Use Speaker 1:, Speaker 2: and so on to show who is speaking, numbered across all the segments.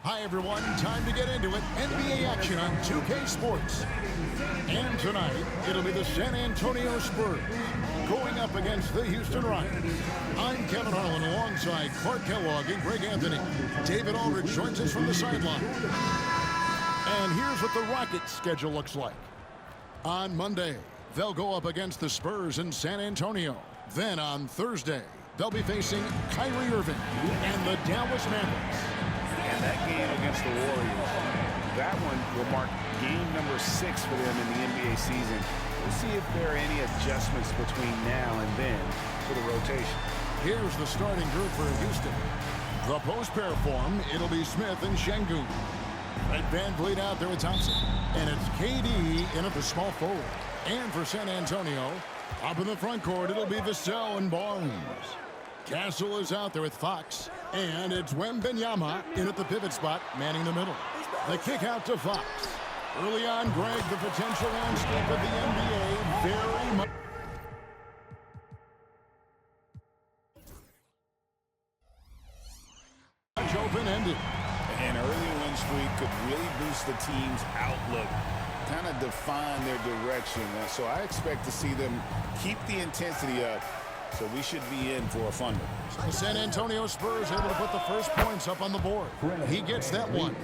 Speaker 1: Hi, everyone. Time to get into it. NBA action on 2K Sports. And tonight, it'll be the San Antonio Spurs going up against the Houston Rockets. I'm Kevin Harlan alongside Clark Kellogg and Greg Anthony. David Aldridge joins us from the sideline. And here's what the Rockets' schedule looks like. On Monday, they'll go up against the Spurs in San Antonio. Then on Thursday, they'll be facing Kyrie Irving and the Dallas Mavericks.
Speaker 2: And that game against the Warriors, that one will mark game number 6 for them in the NBA season. We'll see if there are any adjustments between now and then for the rotation.
Speaker 1: Here's the starting group for Houston. The post pair form, it'll be Smith and Şengün. Fred VanVleet out there with Thompson. And it's KD in at the small forward. And for San Antonio, up in the front court, it'll be Vassell and Barnes. Castle is out there with Fox. And it's Wembanyama in at the pivot spot, manning the middle. The kick out to Fox. Early on, Greg, the potential landscape of the NBA very much open-ended.
Speaker 2: An early win streak could really boost the team's outlook, kind of define their direction. So I expect to see them keep the intensity up. So we should be in for a fun one.
Speaker 1: So the San Antonio Spurs able to put the first points up on the board. He gets that one.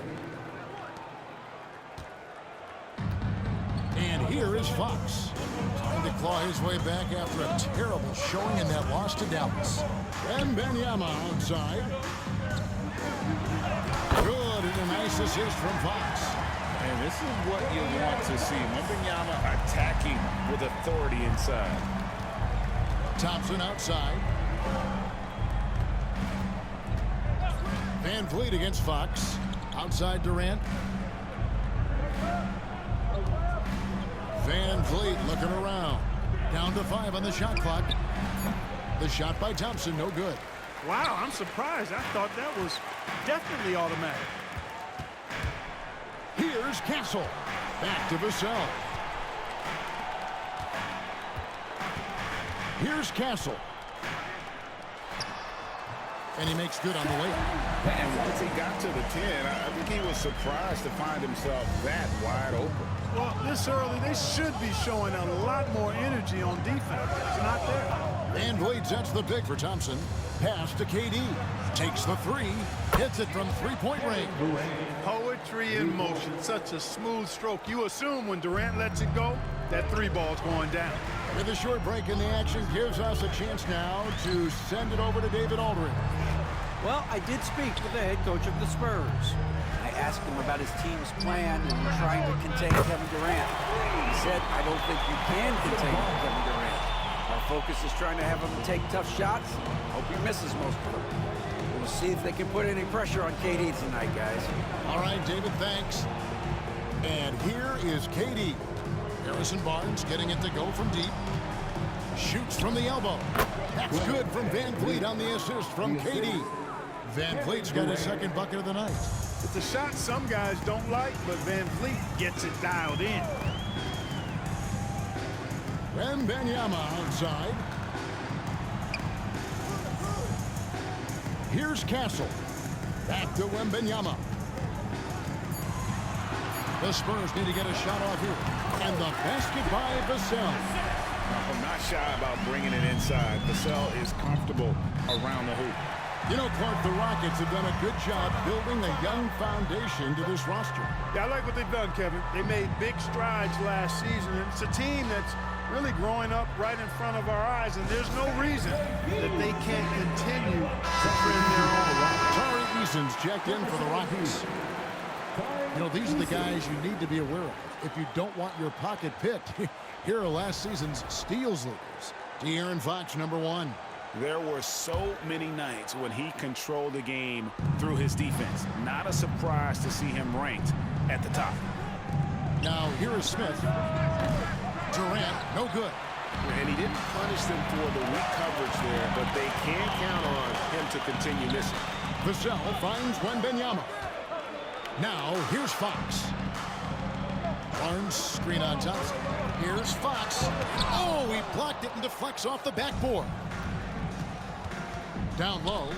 Speaker 1: And here is Fox. Trying to claw his way back after a terrible showing in that loss to Dallas. Wembanyama outside. Good, and a nice assist from Fox.
Speaker 2: And this is what you want to see. Wembanyama attacking with authority inside.
Speaker 1: Thompson outside. VanVleet against Fox. Outside Durant. VanVleet looking around. Down to 5 on the shot clock. The shot by Thompson, no good.
Speaker 3: Wow, I'm surprised. I thought that was definitely automatic.
Speaker 1: Here's Castle. Back to Vassell. Here's Castle. And he makes good on the way.
Speaker 2: And once he got to the 10, I think he was surprised to find himself that wide open.
Speaker 3: Well, this early, they should be showing a lot more energy on defense. It's not there.
Speaker 1: VanVleet sets the pick for Thompson. Pass to KD. Takes the 3. Hits it from three-point range.
Speaker 3: Poetry in motion. Such a smooth stroke. You assume when Durant lets it go, that 3 ball's going down.
Speaker 1: With a short break in the action gives us a chance now to send it over to David Aldridge.
Speaker 4: Well, I did speak with the head coach of the Spurs. I asked him about his team's plan in trying to contain Kevin Durant. He said, I don't think you can contain Kevin Durant. Our focus is trying to have him take tough shots. Hope he misses most of them. We'll see if they can put any pressure on KD tonight, guys.
Speaker 1: All right, David, thanks. And here is KD. Harrison Barnes getting it to go from deep. Shoots from the elbow. That's good from VanVleet on the assist from KD. VanVleet's got his second bucket of the night.
Speaker 3: It's a shot some guys don't like, but VanVleet gets it dialed in.
Speaker 1: Wembanyama outside. Here's Castle. Back to Wembanyama. The Spurs need to get a shot off here. And the basket by Vassell.
Speaker 2: I'm not shy about bringing it inside. Vassell is comfortable around the hoop.
Speaker 1: You know, Clark, the Rockets have done a good job building a young foundation to this roster.
Speaker 3: Yeah, I like what they've done, Kevin. They made big strides last season, and it's a team that's really growing up right in front of our eyes, and there's no reason that they can't continue to trend their own.
Speaker 1: Tari Eason's checked in for the Rockets. You know, these are the guys you need to be aware of if you don't want your pocket picked. Here are last season's steals leaders. De'Aaron Fox, number 1.
Speaker 2: There were so many nights when he controlled the game through his defense. Not a surprise to see him ranked at the top.
Speaker 1: Now, here is Smith. Durant, no good.
Speaker 2: And he didn't punish them for the weak coverage there, but they can count on him to continue missing.
Speaker 1: Vassell finds Wembanyama. Now, here's Fox. Barnes, screen on Thompson. Here's Fox. Oh, he blocked it and deflects off the backboard. Down low.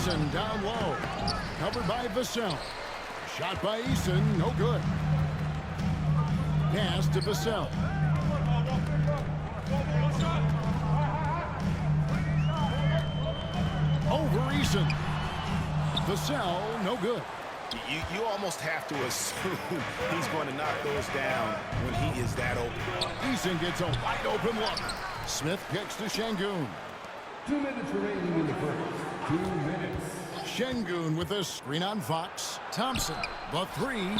Speaker 1: Eason down low. Covered by Vassell. Shot by Eason, no good. Pass to Vassell. Over Eason. Vassell, no good.
Speaker 2: You almost have to assume he's going to knock those down when he is that open.
Speaker 1: Eason gets a wide open look. Smith kicks to Şengün.
Speaker 5: 2 minutes remaining in the first. 2 minutes.
Speaker 1: Şengün with a screen on Fox. Thompson, the three.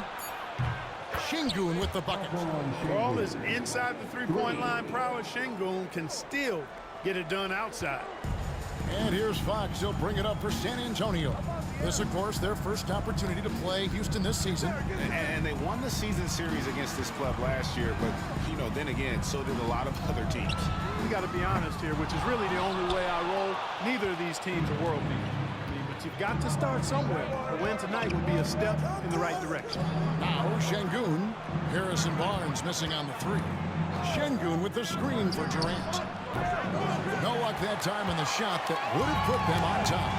Speaker 1: Şengün with the bucket.
Speaker 3: For all his inside the three-point line prowess, Şengün can still get it done outside.
Speaker 1: And here's Fox. He'll bring it up for San Antonio. This, of course, their first opportunity to play Houston this season.
Speaker 2: And they won the season series against this club last year, but, you know, then again, so did a lot of other teams.
Speaker 3: We got to be honest here, which is really the only way I roll. Neither of these teams are world beaters. I mean, but you've got to start somewhere. A win tonight would be a step in the right direction.
Speaker 1: Now, Şengün. Harrison Barnes missing on the three. Şengün with the screen for Durant. No luck that time on the shot that would have put them on top.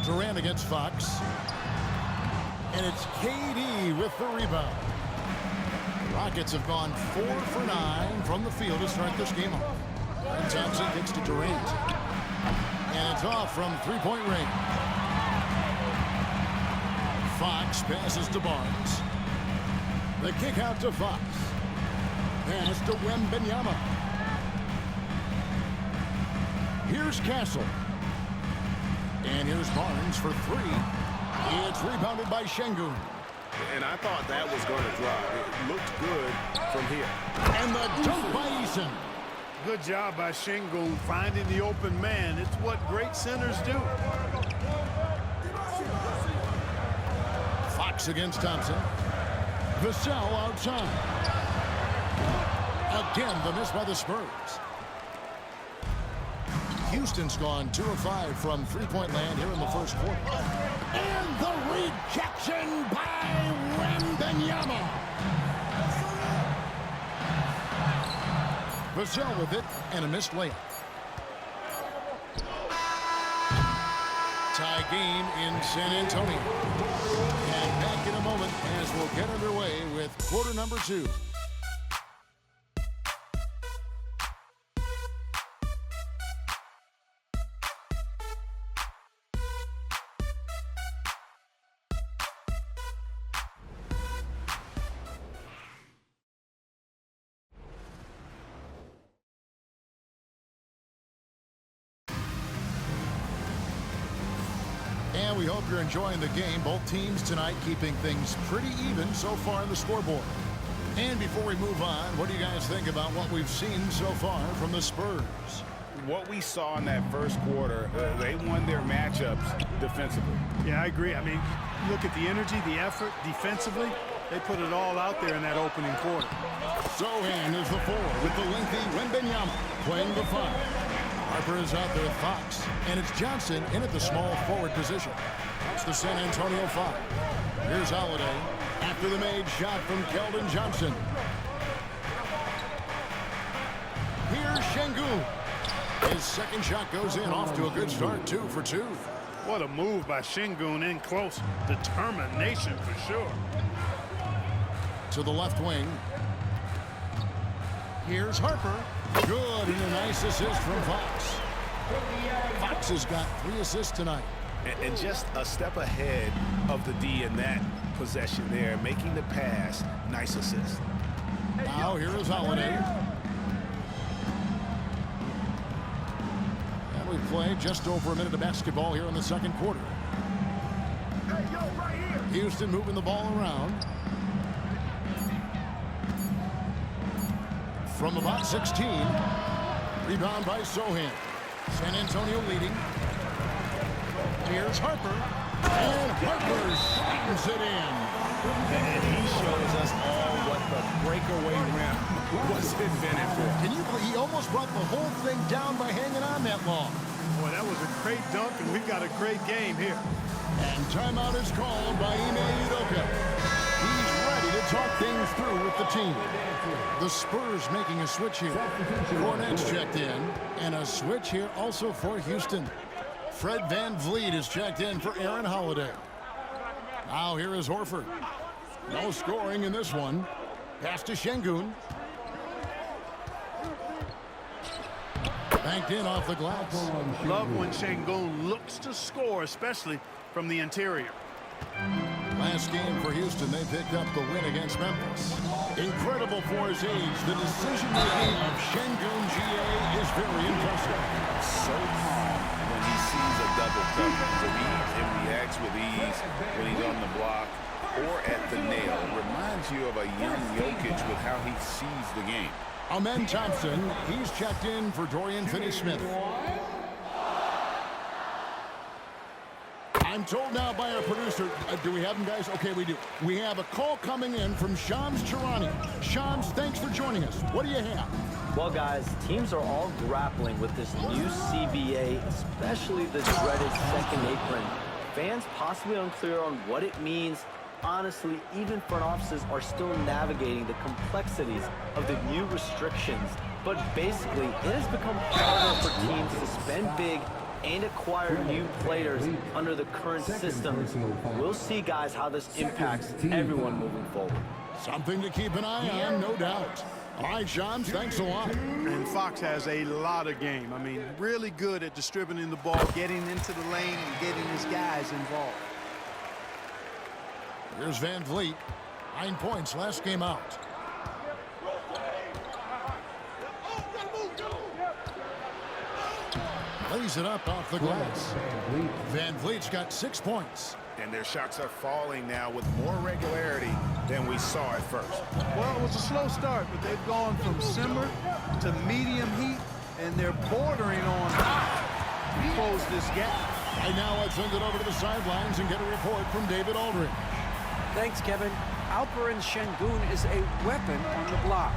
Speaker 1: Durant against Fox. And it's KD with the rebound. Rockets have gone 4 for 9 from the field to start this game off. And Thompson kicks to Durant. And it's off from three-point range. Fox passes to Barnes. The kick out to Fox. Pass to Wembanyama. Here's Castle. And here's Barnes for three. It's rebounded by Şengün.
Speaker 2: And I thought that was going to drop. It looked good from here.
Speaker 1: And the dunk by Eason.
Speaker 3: Good job by Şengün finding the open man. It's what great centers do.
Speaker 1: Fox against Thompson. Vassell outside. Again, the miss by the Spurs. Houston's gone 2 of 5 from three-point land here in the first quarter. And the rejection by Wembanyama. Vassell with it and a missed layup. Tie game in San Antonio. And back in a moment as we'll get underway with quarter number 2. And we hope you're enjoying the game. Both teams tonight keeping things pretty even so far on the scoreboard. And before we move on, what do you guys think about what we've seen so far from the Spurs?
Speaker 2: What we saw in that first quarter, they won their matchups defensively.
Speaker 3: Yeah, I agree. I mean, look at the energy, the effort defensively. They put it all out there in that opening quarter.
Speaker 1: Sohan is the 4 with the lengthy Wembanyama playing the 5. Harper is out there with Fox, and it's Johnson in at the small forward position. That's the San Antonio 5. Here's Holiday after the made shot from Keldon Johnson. Here's Şengün. His second shot goes in, off to a good start, 2 for 2.
Speaker 3: What a move by Şengün in close. Determination for sure.
Speaker 1: To the left wing. Here's Harper. Good, and a nice assist from Fox. Fox has got 3 assists tonight.
Speaker 2: And just a step ahead of the D in that possession there, making the pass. Nice assist.
Speaker 1: Now here is Holiday. And we've played just over a minute of basketball here in the second quarter. Houston moving the ball around. From about 16. Rebound by Sohan. San Antonio leading. Here's Harper. And Harper slams it in.
Speaker 2: And he shows us all what the breakaway rim was invented for.
Speaker 1: Can you believe he almost brought the whole thing down by hanging on that long?
Speaker 3: Boy, that was a great dunk, and we've got a great game here.
Speaker 1: And timeout is called by Ime Udoka. He's ready to talk things through with the team. The Spurs making a switch here. Cornette's checked in, and a switch here also for Houston. Fred VanVleet is checked in for Aaron Holiday. Now here is Horford. No scoring in this one. Pass to Şengün. Banked in off the glass.
Speaker 3: Love when Şengün looks to score, especially from the interior.
Speaker 1: Last game for Houston, they picked up the win against Memphis. Incredible for his age. The decision-making of Şengün GA is very impressive.
Speaker 2: So calm when he sees a double coverage. He reads and reacts with ease when he's on the block or at the nail. Reminds you of a young Jokic with how he sees the game.
Speaker 1: Amen Thompson, he's checked in for Dorian Finney-Smith. I'm told now by our producer, do we have them, guys? Okay, we do. We have a call coming in from Shams Charania. Shams, thanks for joining us. What do you have?
Speaker 6: Well, guys, teams are all grappling with this new CBA, especially the dreaded second apron. Fans possibly unclear on what it means. Honestly, even front offices are still navigating the complexities of the new restrictions. But basically, it has become harder for teams to spend big and acquire new players under the current system. We'll see, guys, how this impacts everyone moving forward.
Speaker 1: Something to keep an eye on, no doubt. All right, Shams, thanks a lot.
Speaker 3: And Fox has a lot of game. I mean, really good at distributing the ball, getting into the lane, and getting his guys involved.
Speaker 1: Here's VanVleet. 9 points last game out. Lays it up off the glass. VanVleet's got 6 points.
Speaker 2: And their shots are falling now with more regularity than we saw at first.
Speaker 3: Well, it was a slow start, but they've gone from simmer to medium heat, and they're bordering on hot to close this gap.
Speaker 1: And now let's send it over to the sidelines and get a report from David Aldridge.
Speaker 4: Thanks, Kevin. Alperen Şengün is a weapon on the block.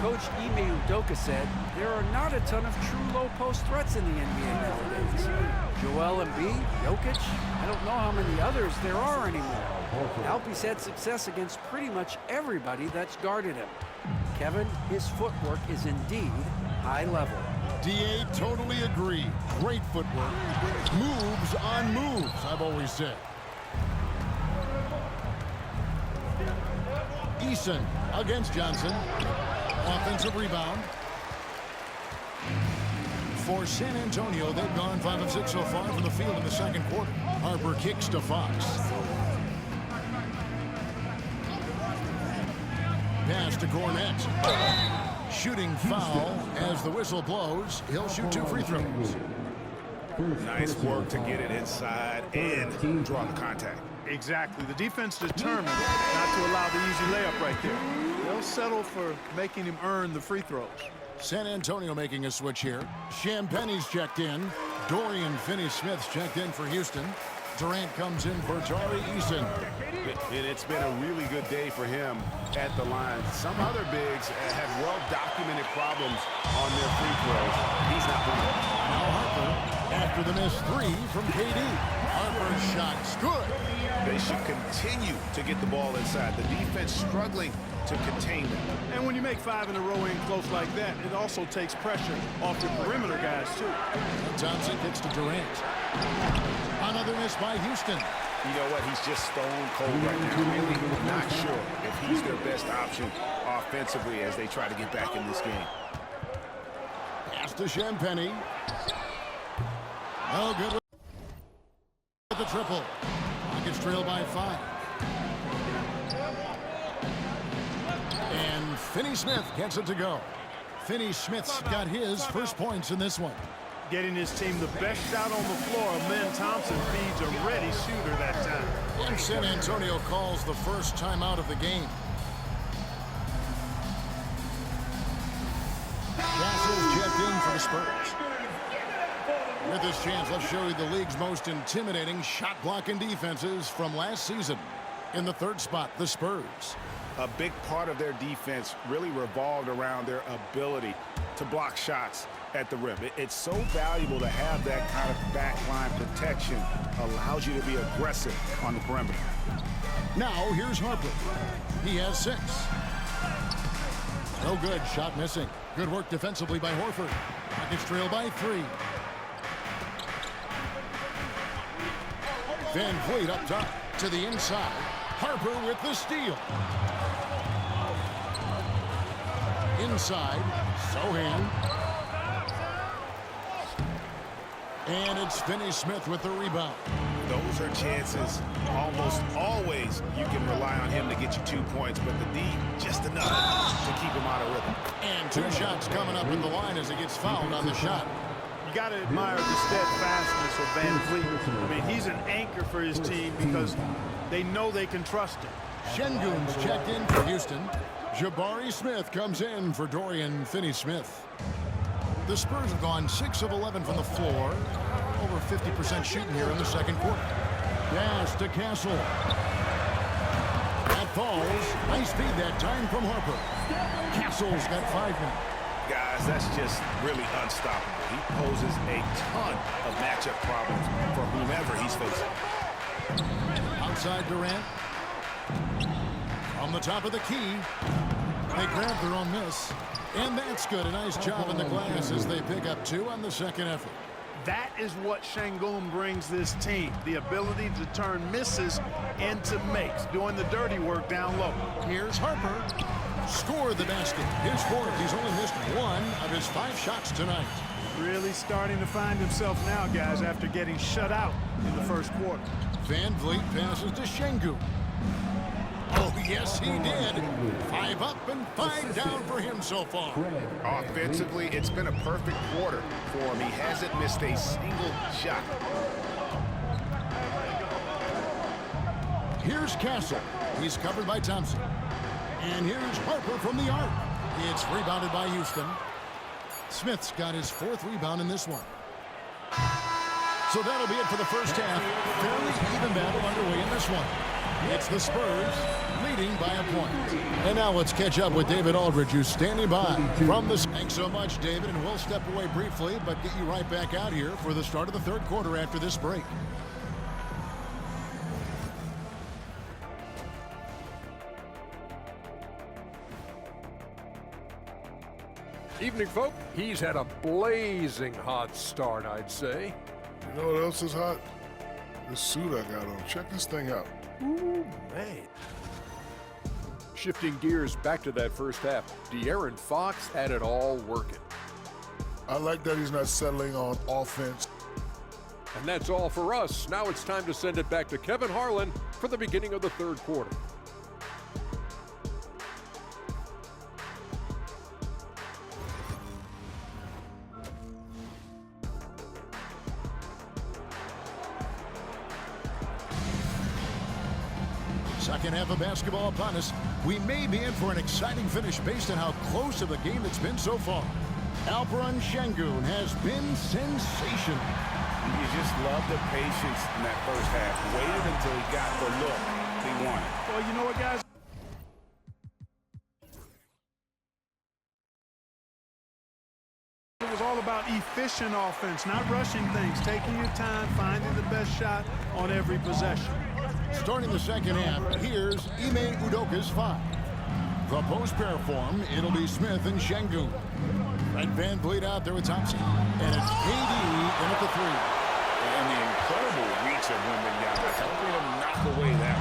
Speaker 4: Coach Ime Udoka said there are not a ton of true low-post threats in the NBA nowadays. Joel Embiid, Jokic, I don't know how many others there are anymore. Alpe's had success against pretty much everybody that's guarded him. Kevin, his footwork is indeed high level.
Speaker 1: DA totally agree. Great footwork. Moves on moves, I've always said. Eason against Johnson. Offensive rebound. For San Antonio, they've gone 5 of 6 so far from the field in the second quarter. Harper kicks to Fox. Pass to Cornette. Shooting foul as the whistle blows. He'll shoot 2 free throws.
Speaker 2: Nice work to get it inside and draw the contact.
Speaker 3: Exactly. The defense determined not to allow the easy layup right there. They'll settle for making him earn the free throws.
Speaker 1: San Antonio making a switch here. Champagne's checked in. Dorian Finney-Smith's checked in for Houston. Durant comes in for Tari Eason.
Speaker 2: And it's been a really good day for him at the line. Some other bigs have well-documented problems on their free throws. He's not one of them.
Speaker 1: Now Harper, after the missed 3 from KD. Harper's shot's good.
Speaker 2: They should continue to get the ball inside. The defense struggling to contain them.
Speaker 3: And when you make 5 in a row in close like that, it also takes pressure off your perimeter guys, too.
Speaker 1: Thompson kicks to Durant. Another miss by Houston.
Speaker 2: You know what? He's just stone cold right now. Really not sure if he's their best option offensively as they try to get back in this game.
Speaker 1: Pass to Champagne. No good with the triple. Rockets trail by 5. And Finney-Smith gets it to go. Finney-Smith's got his first points in this one.
Speaker 3: Getting his team the best shot on the floor. Amen Thompson feeds a ready shooter that time.
Speaker 1: And San Antonio calls the first timeout of the game. Castle's checked in for the Spurs. With this chance, let's show you the league's most intimidating shot blocking defenses from last season. In the third spot, the Spurs.
Speaker 2: A big part of their defense really revolved around their ability to block shots at the rim. It's so valuable to have that kind of backline protection. Allows you to be aggressive on the perimeter.
Speaker 1: Now, here's Harper. He has 6. No good. Shot missing. Good work defensively by Horford. Rockets trail by 3. Van Vliet up top to the inside. Harper with the steal. Inside. Sohan. And it's Finney-Smith with the rebound.
Speaker 2: Those are chances almost always you can rely on him to get you 2 points, but the D just enough to keep him out of rhythm.
Speaker 1: And 2 shots coming up in the line as he gets fouled on the shot.
Speaker 3: You got to admire the steadfastness of Van Vliet. I mean, he's an anchor for his team because they know they can trust him.
Speaker 1: Şengün's checked in for Houston. Jabari Smith comes in for Dorian Finney-Smith. The Spurs have gone 6 of 11 from the floor. Over 50% shooting here in the second quarter. Pass to Castle. That falls. Nice feed that time from Harper. Castle's got 5 now.
Speaker 2: Guys, that's just really unstoppable. He poses a ton of matchup problems for whomever he's facing.
Speaker 1: Outside Durant. On the top of the key. They grab their own miss. And that's good. A nice job in the glass as they pick up 2 on the second effort.
Speaker 3: That is what Şengün brings this team, the ability to turn misses into makes, doing the dirty work down low.
Speaker 1: Here's Harper. Scored the basket. His 4th. He's only missed 1 of his 5 shots tonight.
Speaker 3: Really starting to find himself now, guys, after getting shut out in the first quarter.
Speaker 1: Van Vliet passes to Şengün. Oh, yes, he did. 5 up and 5 down for him so far.
Speaker 2: Offensively, it's been a perfect quarter for him. He hasn't missed a single shot.
Speaker 1: Here's Castle. He's covered by Thompson. And here's Harper from the arc. It's rebounded by Houston. Smith's got his 4th rebound in this one. So that'll be it for the first half. Fairly even battle underway in this one. It's the Spurs leading by a point. And now let's catch up with David Aldridge, who's standing by from the... Thanks so much, David, and we'll step away briefly, but get you right back out here for the start of the third quarter after this break.
Speaker 7: Evening, folk. He's had a blazing hot start, I'd say.
Speaker 8: You know what else is hot? This suit I got on. Check this thing out.
Speaker 7: Ooh, man. Shifting gears back to that first half, De'Aaron Fox had it all working.
Speaker 8: I like that he's not settling on offense.
Speaker 7: And that's all for us. Now it's time to send it back to Kevin Harlan for the beginning of the third quarter.
Speaker 1: Second half of basketball upon us. We may be in for an exciting finish based on how close of a game it's been so far. Alperen Şengün has been sensational.
Speaker 2: You just love the patience in that first half. Waited until he got the look he wanted.
Speaker 3: Well, you know what, guys? It was all about efficient offense, not rushing things, taking your time, finding the best shot on every possession.
Speaker 1: Starting the second half, here's Ime Udoka's 5. The post-pair form, it'll be Smith and Şengün. Fred Van Vliet out there with Thompson. And it's KD in at the 3.
Speaker 2: And the incredible reach of Wembanyama, helping him knock away that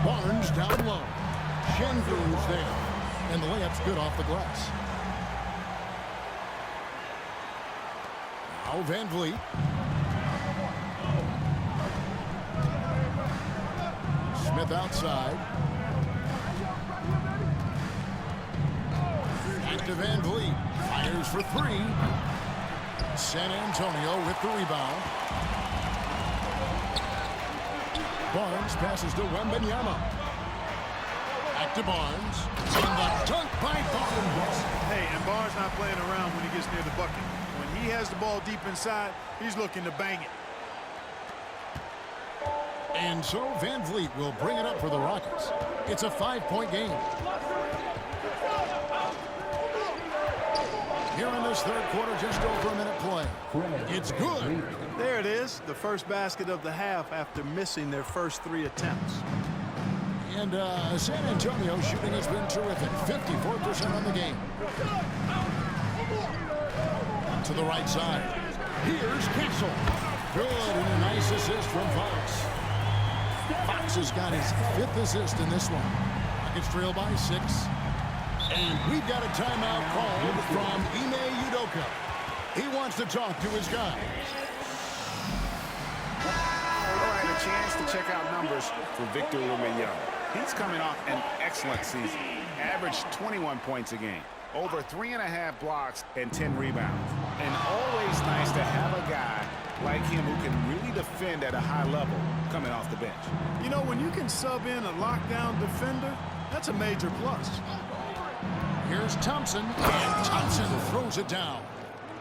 Speaker 2: one.
Speaker 1: Barnes down low. Şengün's there. And the layup's good off the glass. Now Van Vliet. Smith outside. Back to Van Vliet. Fires for 3. San Antonio with the rebound. Barnes passes to Wembanyama. Back to Barnes. And the dunk by Barnes.
Speaker 3: Hey, and Barnes not playing around when he gets near the bucket. When he has the ball deep inside, he's looking to bang it.
Speaker 1: And so Van Vliet will bring it up for the Rockets. It's a 5-point game. Here in the this third quarter, just over a minute play. It's good.
Speaker 3: There it is, the first basket of the half after missing their first 3 attempts.
Speaker 1: And San Antonio shooting has been terrific. 54% on the game. To the right side. Here's Castle. Good, and a nice assist from Fox. Fox has got his 5th assist in this one. Rockets trail by 6. And we've got a timeout called from Ime Udoka. He wants to talk to his guys.
Speaker 2: All right, a chance to check out numbers for Victor Wembanyama. He's coming off an excellent season. Averaged 21 points a game, over 3.5 blocks and 10 rebounds. And always nice to have a guy like him who can really defend at a high level coming off the bench.
Speaker 3: You know, when you can sub in a lockdown defender, that's a major plus.
Speaker 1: Here's Thompson, and Thompson throws it down.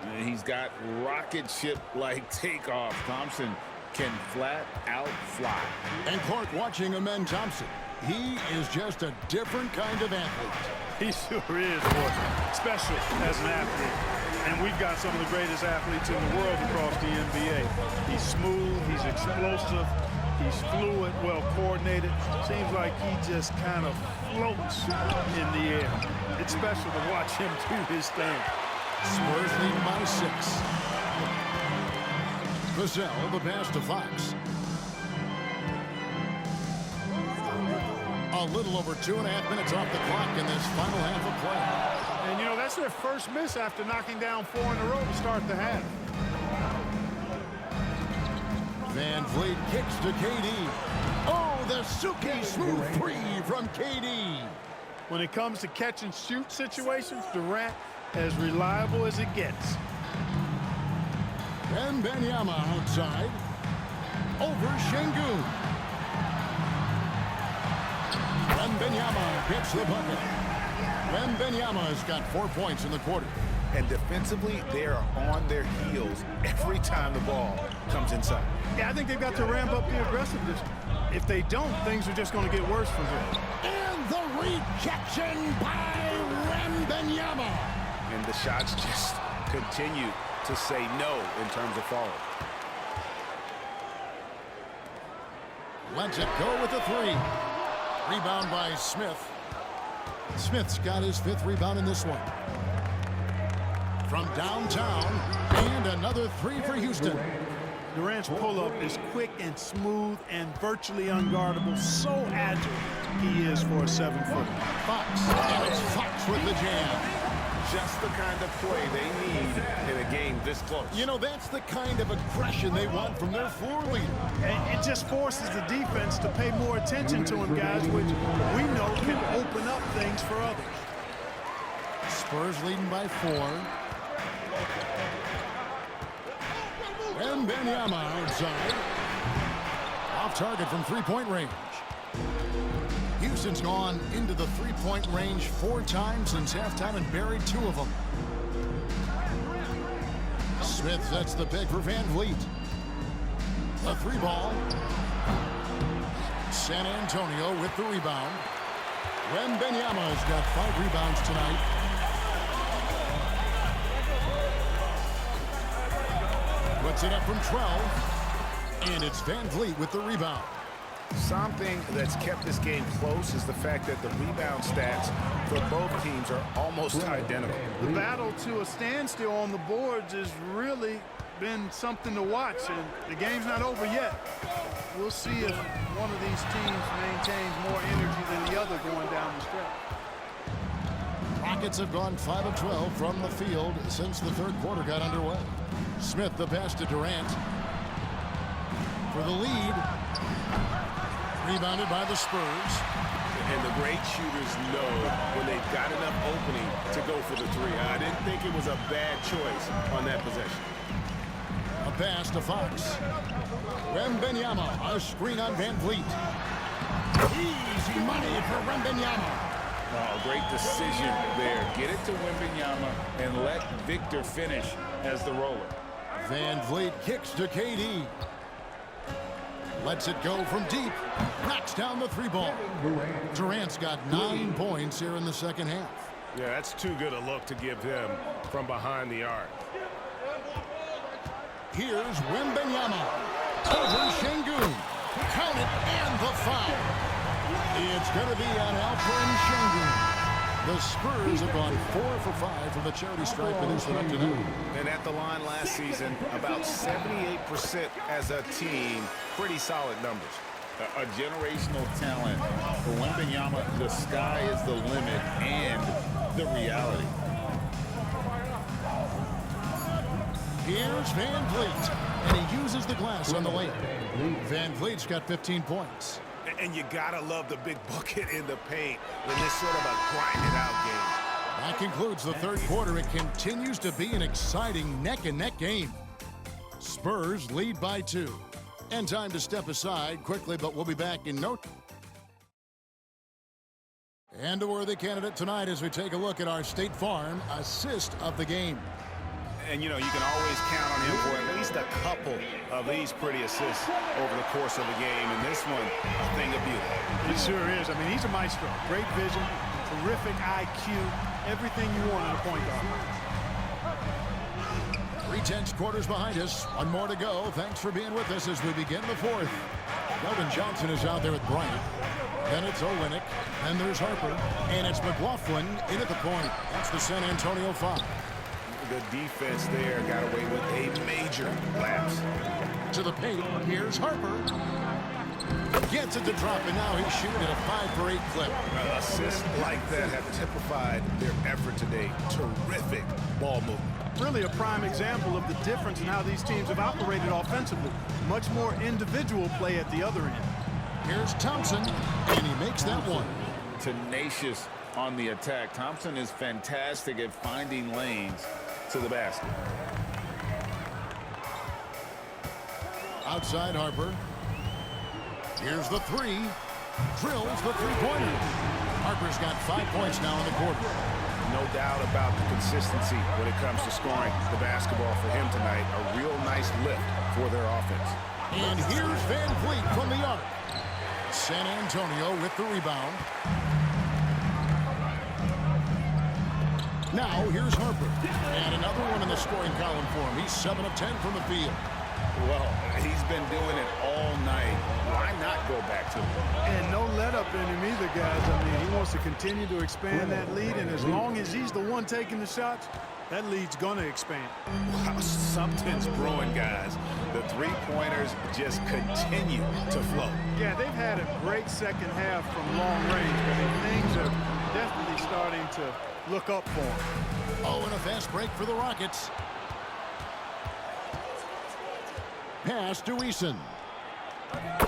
Speaker 2: And he's got rocket ship-like takeoff. Thompson can flat out fly.
Speaker 1: And Clark watching Amen Thompson. He is just a different kind of athlete.
Speaker 3: He sure is, boy. Special as an athlete. And we've got some of the greatest athletes in the world across the NBA. He's smooth, he's explosive, he's fluid, well coordinated. Seems like he just kind of floats in the air. It's special to watch him do his thing.
Speaker 1: Spurs lead by 6. Vassell, the pass to Fox. A little over 2.5 minutes off the clock in this final half of play.
Speaker 3: And, you know, that's their first miss after knocking down 4 in a row to start the half.
Speaker 1: Van Vliet kicks to KD. Oh, the Suki smooth free from KD.
Speaker 3: When it comes to catch and shoot situations, Durant as reliable as it gets.
Speaker 1: Wembanyama outside. Over Şengün. Wembanyama gets the bucket. Wembanyama has got 4 points in the quarter.
Speaker 2: And defensively, they are on their heels every time the ball comes inside.
Speaker 3: Yeah, I think they've got to ramp up the aggressiveness. If they don't, things are just going to get worse from here.
Speaker 1: And the rejection by Wembanyama.
Speaker 2: And the shots just continue to say no in terms of falling.
Speaker 1: Lets it go with the 3. Rebound by Smith. Smith's got his 5th rebound in this one. From downtown, and another 3 for Houston.
Speaker 3: Durant's pull-up is quick and smooth and virtually unguardable. So agile he is for a 7-footer.
Speaker 1: Fox, and it's Fox with the jam.
Speaker 2: Just the kind of play they need in a game this close.
Speaker 1: You know, that's the kind of aggression they want from their floor leader.
Speaker 3: And it just forces the defense to pay more attention to him, guys, which we know can open up things for others.
Speaker 1: Spurs leading by 4. Wembanyama outside. Off target from 3-point range. Houston's gone into the 3-point range 4 times since halftime and buried 2 of them. Smith sets the pick for Van Vliet. The 3 ball. San Antonio with the rebound. Wembanyama has got 5 rebounds tonight. Puts it up from 12. And it's Van Vliet with the rebound.
Speaker 2: Something that's kept this game close is the fact that the rebound stats for both teams are almost identical.
Speaker 3: The battle to a standstill on the boards has really been something to watch, and the game's not over yet. We'll see if one of these teams maintains more energy than the other going down the stretch.
Speaker 1: Rockets have gone 5 of 12 from the field since the third quarter got underway. Smith the pass to Durant for the lead. Rebounded by the Spurs.
Speaker 2: And the great shooters know when they've got enough opening to go for the 3. I didn't think it was a bad choice on that possession.
Speaker 1: A pass to Fox. Wembanyama, a screen on Van Vliet. Easy money for Wembanyama.
Speaker 2: Oh, great decision there. Get it to Wembanyama and let Victor finish as the roller.
Speaker 1: Van Vliet kicks to KD. Lets it go from deep. Knocks down the 3 ball. Durant's got 9 points here in the second half.
Speaker 9: Yeah, that's too good a look to give him from behind the arc.
Speaker 1: Here's Wembanyama. Over Şengün. Count it, and the foul. It's going to be on Alperen Şengün. The Spurs have gone 4 for 5 from the charity stripe in this one afternoon.
Speaker 2: And at the line last season, about 78% as a team. Pretty solid numbers. A generational talent. For Wembanyama, the sky is the limit and the reality.
Speaker 1: Here's Van Vliet, and he uses the glass on the layup. Van Vliet's got 15 points.
Speaker 9: And you gotta love the big bucket in the paint in this sort of a grind-it-out game.
Speaker 1: That concludes the third quarter. It continues to be an exciting neck-and-neck game. Spurs lead by 2. And time to step aside quickly, but we'll be back in no time. And a worthy candidate tonight as we take a look at our State Farm assist of the game.
Speaker 2: And, you know, you can always count on him for at least a couple of these pretty assists over the course of the game. And this one, a thing of beauty.
Speaker 3: He sure is. I mean, he's a maestro. Great vision, terrific IQ, everything you want in a point guard.
Speaker 1: 3 quarters behind us. One more to go. Thanks for being with us as we begin the fourth. Keldon Johnson is out there with Bryant. Then it's Olynyk. Then there's Harper. And it's McLaughlin in at the point. That's the San Antonio foul.
Speaker 2: The defense there got away with a major lapse.
Speaker 1: To the paint. Here's Harper. Gets it to drop, and now he's shooting at a 5 for 8 clip.
Speaker 2: Assists like that have typified their effort today. Terrific ball movement.
Speaker 3: Really a prime example of the difference in how these teams have operated offensively. Much more individual play at the other end.
Speaker 1: Here's Thompson, and he makes that one.
Speaker 2: Tenacious on the attack. Thompson is fantastic at finding lanes to the basket.
Speaker 1: Outside Harper. Here's the 3. Drills the three-pointer. Harper's got 5 points now in the quarter.
Speaker 2: No doubt about the consistency when it comes to scoring the basketball for him tonight. A real nice lift for their offense.
Speaker 1: And here's Van Vliet from the arc. San Antonio with the rebound. Now here's Harper. And another one in the scoring column for him. He's 7 of 10 from the field.
Speaker 2: Well, he's been doing it all night. Why not go back to him?
Speaker 3: And no let-up in him either, guys. I mean, he wants to continue to expand that lead, and as long as he's the one taking the shots, that lead's going to expand.
Speaker 2: Wow, something's brewing, guys. The three-pointers just continue to flow.
Speaker 3: Yeah, they've had a great second half from long range. I mean, things are definitely starting to look up for him.
Speaker 1: Oh, and a fast break for the Rockets. Pass to Eason.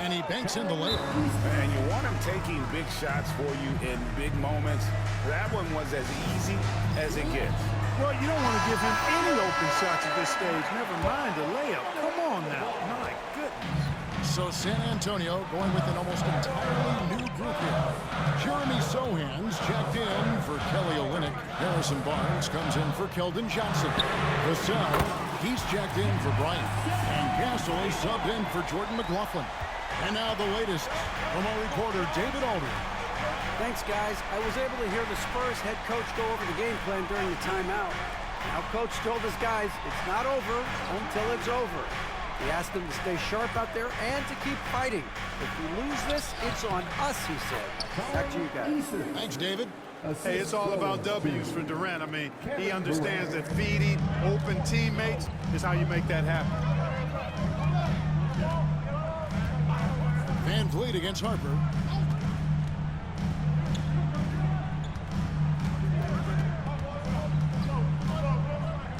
Speaker 1: And he banks in the layup.
Speaker 2: And you want him taking big shots for you in big moments. That one was as easy as it gets.
Speaker 3: Well, you don't want to give him any open shots at this stage. Never mind a layup. Come on now. My goodness.
Speaker 1: So San Antonio going with an almost entirely new group here. Jeremy Sohan's checked in for Kelly Olynyk. Harrison Barnes comes in for Keldon Johnson. Vassell, he's checked in for Bryant. And Castle is subbed in for Jordan McLaughlin. And now the latest from our reporter, David Aldridge.
Speaker 4: Thanks, guys. I was able to hear the Spurs head coach go over the game plan during the timeout. Now, coach told his guys it's not over until it's over. He asked them to stay sharp out there and to keep fighting. If we lose this, it's on us, he said. Back to you guys.
Speaker 1: Thanks, David.
Speaker 3: Hey, it's all about W's for Durant. I mean, he understands that feeding open teammates is how you make that happen.
Speaker 1: Van Vliet against Harper.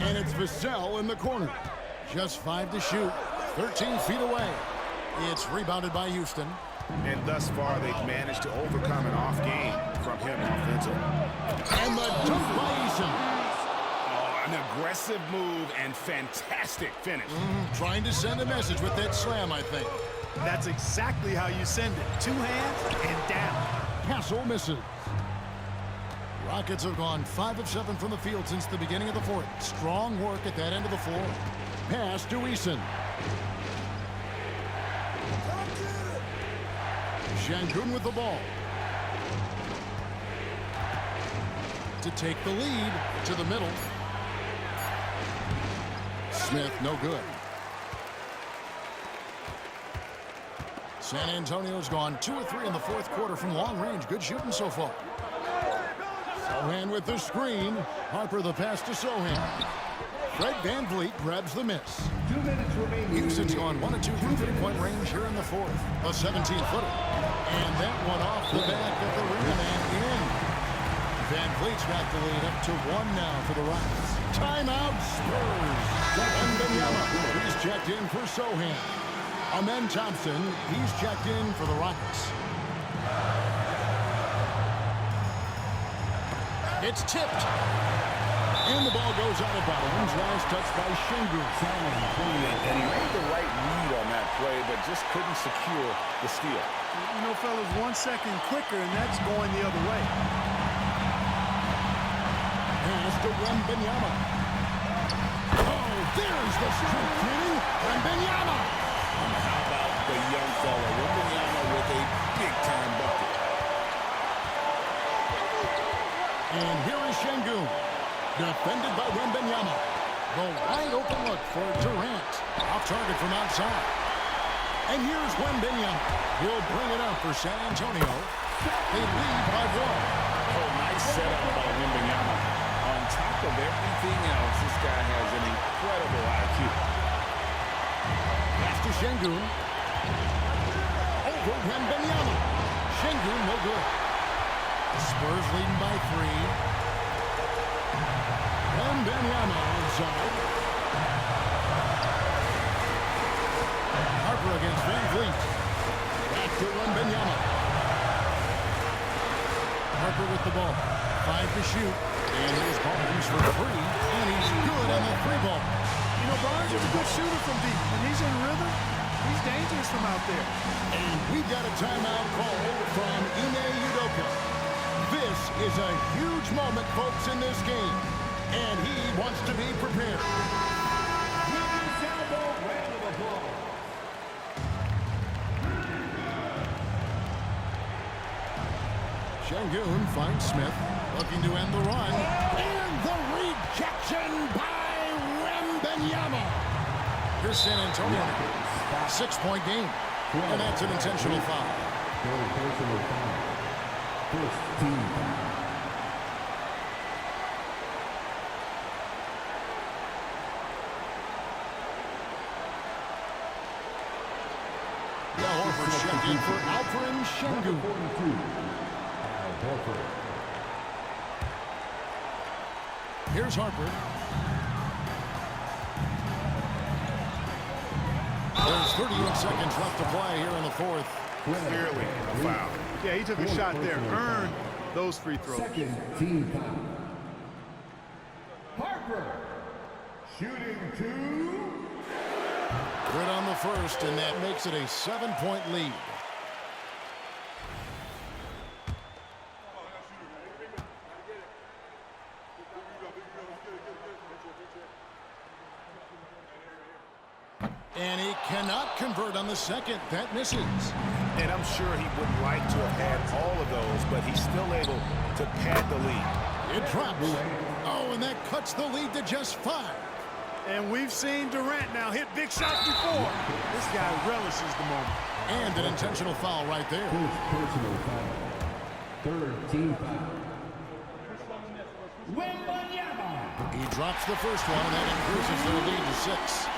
Speaker 1: And it's Vassell in the corner. Just 5 to shoot. 13 feet away. It's rebounded by Houston.
Speaker 2: And thus far, they've managed to overcome an off game from him offensively.
Speaker 1: And the dunk by Eason.
Speaker 2: Oh, an aggressive move and fantastic finish.
Speaker 1: Trying to send a message with that slam, I think.
Speaker 3: That's exactly how you send it. 2 hands and down.
Speaker 1: Castle misses. Rockets have gone 5 of 7 from the field since the beginning of the fourth. Strong work at that end of the floor. Pass to Eason. Şengün with the ball. to take the lead to the middle. Smith, no good. San Antonio's gone 2 of 3 in the fourth quarter from long range. Good shooting so far. Sohan with the screen. Harper the pass to Sohan. Fred VanVleet grabs the miss.
Speaker 5: 2 minutes remaining.
Speaker 1: Houston's gone 1 of 2 from 3-point range here in the fourth. A 17-footer. And that one off the back of the rim and in. VanVleet's got the lead up to 1 now for the Rockets. Timeout Spurs. Wembanyama, he's checked in for Sohan. Amen Thompson, he's checked in for the Rockets. It's tipped. And the ball goes out of bounds. Last touch by Shingu.
Speaker 2: And he made the right read on that play, but just couldn't secure the steal.
Speaker 3: You know, fellas, 1 second quicker, and that's going the other way.
Speaker 1: Pass to Wembanyama. Oh, there's the strength training. Wembanyama.
Speaker 2: How about the young fella, Wembanyama, with a big-time bucket.
Speaker 1: And here is Şengün. Defended by Wembanyama. The wide open look for Durant. Off target from outside. And here's Wembanyama. He'll bring it up for San Antonio. They lead by 1.
Speaker 2: Oh, nice setup by Wembanyama. On top of everything else, this guy has an incredible IQ.
Speaker 1: Pass to Şengün. Over Wembanyama. Şengün no good. The Spurs leading by 3. Wembanyama inside. Harper against VanVleet. Back to Wembanyama. Harper with the ball. 5 to shoot. And here's Barnes for 3. And he's good on the 3-ball.
Speaker 3: You know, Barnes is a good shooter from deep. When he's in rhythm, he's dangerous from out there.
Speaker 1: And we've got a timeout call from Ime Udoka. This is a huge moment, folks, in this game. And he wants to be prepared. Şengün finds Smith, looking to end the run. And the rejection by Wembanyama. Here's San Antonio. 6-point game. And that's an intentional foul.
Speaker 5: First team foul.
Speaker 1: Check in for Alperen Şengün. Here's Harper. There's 38 seconds left to play here in the fourth.
Speaker 2: Clearly a foul.
Speaker 3: Yeah, he took a shot there. Earned those free throws.
Speaker 5: Second team foul. Harper. Shooting 2.
Speaker 1: Good on the first, and that makes it a 7-point lead. And he cannot convert on the second. That misses.
Speaker 2: And I'm sure he would like to have had all of those, but he's still able to pad the lead.
Speaker 1: It drops. Oh, and that cuts the lead to just 5.
Speaker 3: And we've seen Durant now hit big shots before. This guy relishes the moment.
Speaker 1: And an intentional foul right there.
Speaker 5: First personal foul. Third team foul.
Speaker 1: He drops the first one, and that increases their lead to 6.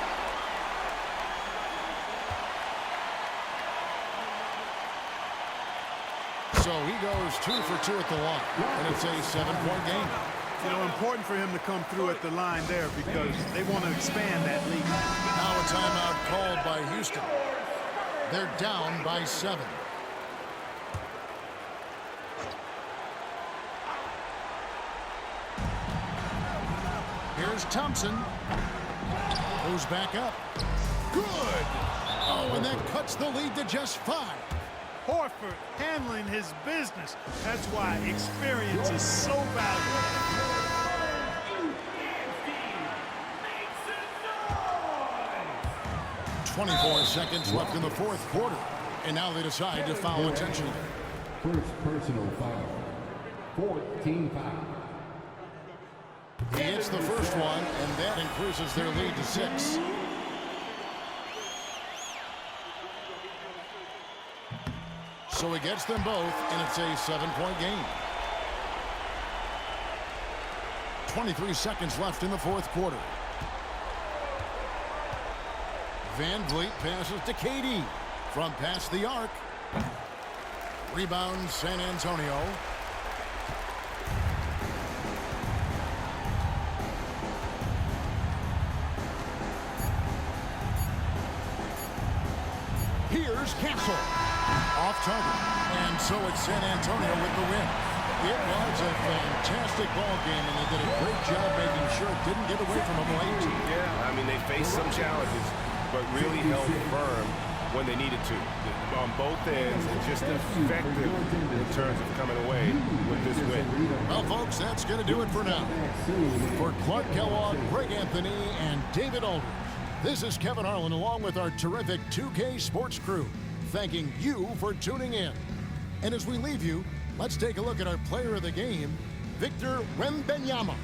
Speaker 1: So he goes 2 for 2 at the line, and it's a 7-point game.
Speaker 3: You know, important for him to come through at the line there because they want to expand that lead.
Speaker 1: Now a timeout called by Houston. They're down by 7. Here's Thompson. Goes back up. Good! Oh, and that cuts the lead to just 5.
Speaker 3: Horford handling his business. That's why experience is so valuable.
Speaker 1: 24 seconds left in the fourth quarter. And now they decide to foul intentionally.
Speaker 5: First personal foul. Fourth team foul.
Speaker 1: gets the first one, and that increases their lead to 6. So he gets them both, and it's a 7-point game. 23 seconds left in the fourth quarter. Van Vliet passes to KD from past the arc. Rebound, San Antonio. Here's Castle. Off target. And so it's San Antonio with the win. It was a fantastic ball game, and they did a great job making sure it didn't get away from them late.
Speaker 9: Yeah, I mean, they faced some challenges, but really held firm when they needed to. On both ends, and just effective in terms of coming away with this win.
Speaker 1: Well, folks, that's going to do it for now. For Clark Kellogg, Greg Anthony, and David Aldridge, this is Kevin Harlan along with our terrific 2K Sports crew, thanking you for tuning in. And as we leave you, let's take a look at our player of the game, Victor Wembanyama.